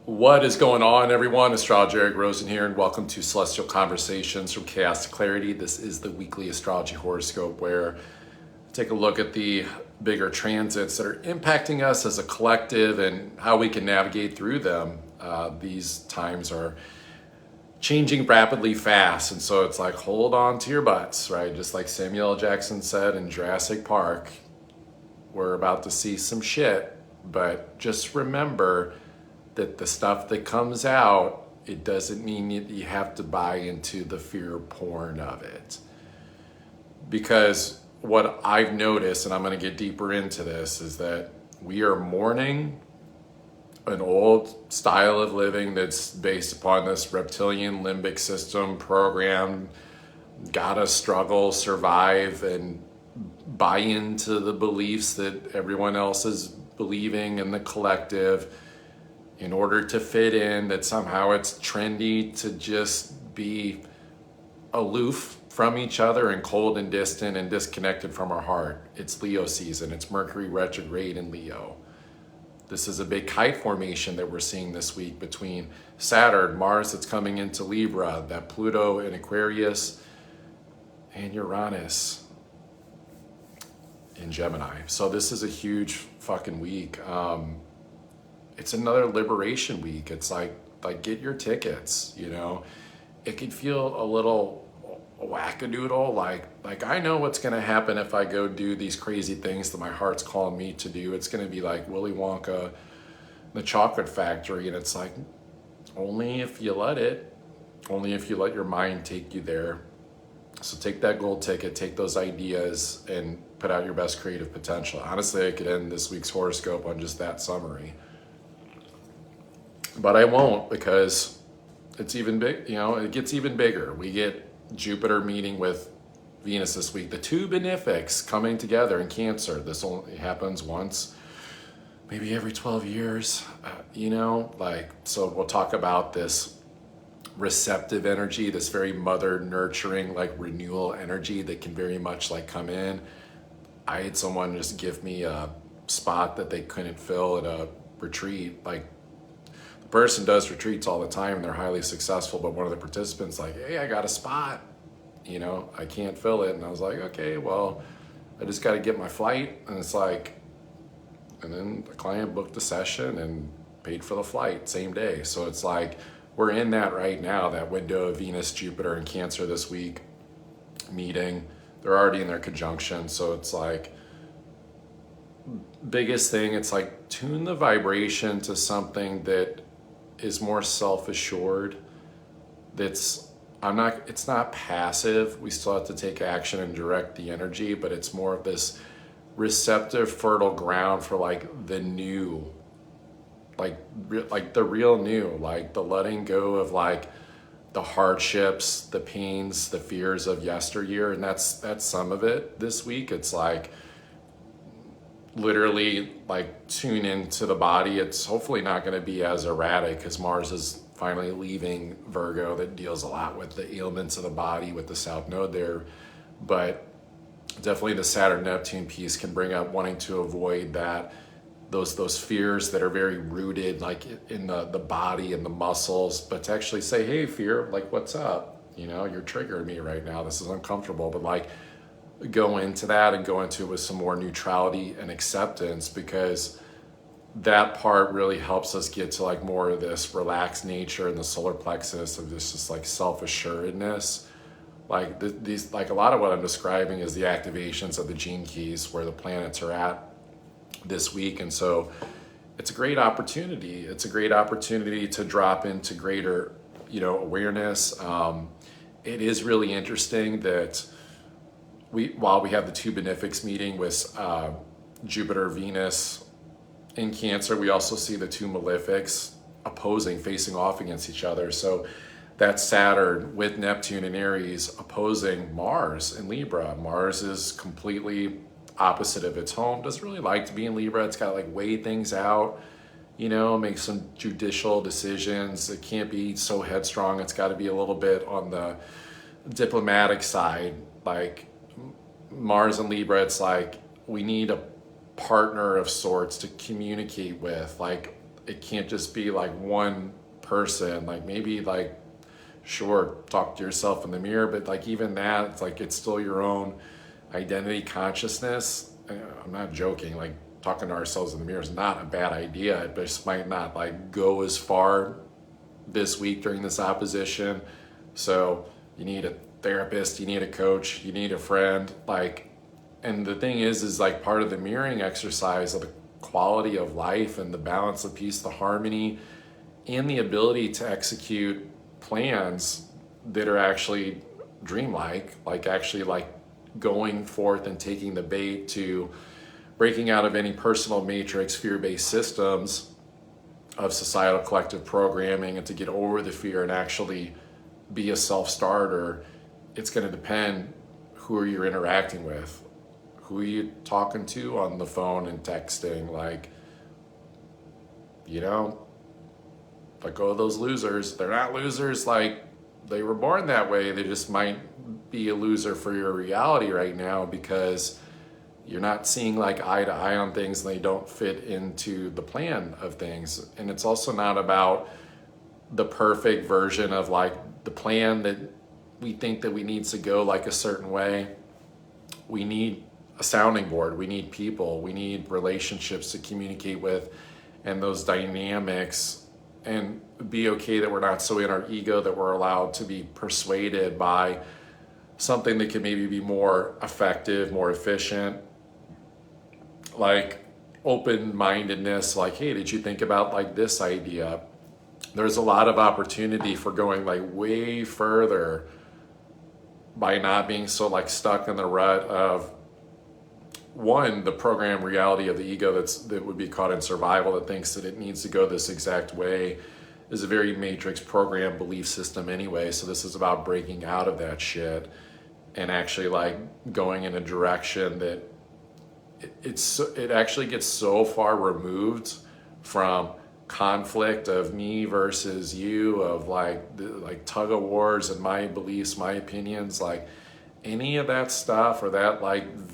What is going on, everyone? Astrologer Eric Rosen here, and welcome to Celestial Conversations from Chaos to Clarity. This is the weekly astrology horoscope where I take a look at the bigger transits that are impacting us as a collective and how we can navigate through them. These times are changing rapidly fast, and so it's like, hold on to your butts, right? Just like Samuel L. Jackson said in Jurassic Park, we're about to see some shit, but just remember that the stuff that comes out, it doesn't mean you have to buy into the fear porn of it. Because what I've noticed, and I'm going to get deeper into this, is that we are mourning an old style of living that's based upon this reptilian limbic system program, gotta struggle, survive, and buy into the beliefs that everyone else is believing in the collective, in order to fit in, that somehow it's trendy to just be aloof from each other and cold and distant and disconnected from our heart. It's Leo season. It's Mercury retrograde in Leo. This is a big kite formation that we're seeing this week between Saturn, Mars that's coming into Libra, that Pluto in Aquarius, and Uranus in Gemini. So this is a huge fucking week. It's another liberation week. It's like get your tickets, you know. It could feel a little wackadoodle, like I know what's gonna happen if I go do these crazy things that my heart's calling me to do. It's gonna be like Willy Wonka, the chocolate factory, and it's like, only if you let it, only if you let your mind take you there. So take that gold ticket, take those ideas, and put out your best creative potential. Honestly, I could end this week's horoscope on just that summary. But I won't, because it's even big, you know, it gets even bigger. We get Jupiter meeting with Venus this week. The two benefics coming together in Cancer. This only happens once, maybe every 12 years, you know, like, so we'll talk about this receptive energy, this very mother nurturing, like renewal energy that can very much like come in. I had someone just give me a spot that they couldn't fill at a retreat. Like, person does retreats all the time and they're highly successful, but one of the participants like, hey, I got a spot, you know, I can't fill it. And I was like, okay, well, I just got to get my flight. And it's like, and then the client booked a session and paid for the flight same day. So it's like, we're in that right now, that window of Venus, Jupiter, and Cancer this week meeting. They're already in their conjunction. So it's like, biggest thing, it's like tune the vibration to something that is more self-assured. It's not passive. We still have to take action and direct the energy, but it's more of this receptive, fertile ground for like the new, like the real new, like the letting go of like the hardships, the pains, the fears of yesteryear. And that's some of it this week. It's like literally like tune into the body. It's hopefully not going to be as erratic because Mars is finally leaving Virgo, that deals a lot with the ailments of the body with the South Node there. But definitely the Saturn-Neptune piece can bring up wanting to avoid that, those fears that are very rooted like in the body and the muscles, but to actually say, hey, fear, like, what's up? You know, you're triggering me right now. This is uncomfortable, but like, go into that and go into it with some more neutrality and acceptance, because that part really helps us get to like more of this relaxed nature in the solar plexus of this just like self-assuredness. Like these, like a lot of what I'm describing is the activations of the gene keys where the planets are at this week. And so it's a great opportunity. It's a great opportunity to drop into greater, you know, awareness. It is really interesting that while we have the two benefics meeting with Jupiter, Venus in Cancer, we also see the two malefics opposing, facing off against each other. So that's Saturn with Neptune in Aries opposing Mars in Libra. Mars is completely opposite of its home, doesn't really like to be in Libra. It's got to like weigh things out, you know, make some judicial decisions. It can't be so headstrong. It's got to be a little bit on the diplomatic side. Like Mars and Libra, it's like we need a partner of sorts to communicate with. Like it can't just be like one person. Like maybe like, sure, talk to yourself in the mirror, but like even that, it's like it's still your own identity consciousness. I'm not joking, like talking to ourselves in the mirror is not a bad idea. It just might not like go as far this week during this opposition. So you need a therapist, you need a coach, you need a friend. Like, and the thing is like part of the mirroring exercise of the quality of life and the balance, the peace, the harmony, and the ability to execute plans that are actually dreamlike, like actually like going forth and taking the bait to breaking out of any personal matrix, fear-based systems of societal collective programming, and to get over the fear and actually be a self-starter. It's going to depend who you're interacting with, who are you talking to on the phone and texting. Like, you know, let go of those losers. They're not losers, like they were born that way. They just might be a loser for your reality right now because you're not seeing like eye to eye on things and they don't fit into the plan of things. And it's also not about the perfect version of like the plan that we think that we need to go like a certain way. We need a sounding board. We need people. We need relationships to communicate with, and those dynamics, and be okay that we're not so in our ego that we're allowed to be persuaded by something that can maybe be more effective, more efficient, like open-mindedness, like, hey, did you think about like this idea? There's a lot of opportunity for going like way further by not being so like stuck in the rut of one, the program reality of the ego that would be caught in survival, that thinks that it needs to go this exact way, is a very matrix program belief system anyway. So this is about breaking out of that shit and actually like going in a direction that it actually gets so far removed from conflict of me versus you, of like tug of wars and my beliefs, my opinions, like any of that stuff, or that like